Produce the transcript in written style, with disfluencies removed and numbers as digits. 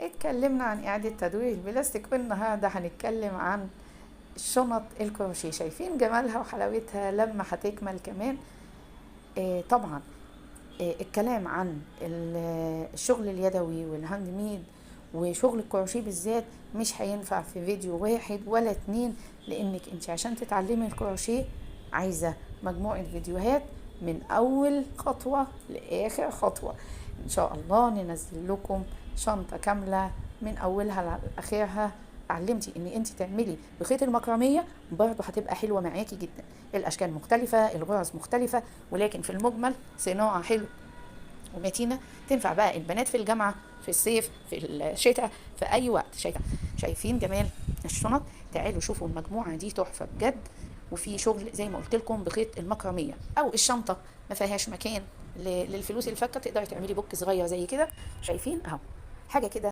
اتكلمنا عن إعادة تدوير البلاستيك، والنهاردة هنتكلم عن الشنط الكروشيه. شايفين جمالها وحلاوتها لما هتكمل كمان؟ طبعا. الكلام عن الشغل اليدوي والهاند ميد وشغل الكروشيه بالذات مش هينفع في فيديو واحد ولا اتنين، لانك انت عشان تتعلمي الكروشيه عايزة مجموعة فيديوهات من اول خطوة لاخر خطوة. ان شاء الله ننزل لكم شنطة كاملة من اولها لاخرها. علمتي ان انت تعملي بخيط المكرمية برضو هتبقى حلوة معاكي جدا. الاشكال مختلفة، الغرز مختلفة، ولكن في المجمل صناعة حلو ومتينة تنفع بقى البنات في الجامعة، في الصيف، في الشتاء، في اي وقت. شايفين جمال الشنط؟ تعالوا شوفوا المجموعة دي تحفة بجد. وفي شغل زي ما قلت لكم بخيط المكرمية، او الشنطة ما فيهاش مكان للفلوس الفكة، تقدري تعملي بوك صغير زي كده. شايفين اهو حاجة كده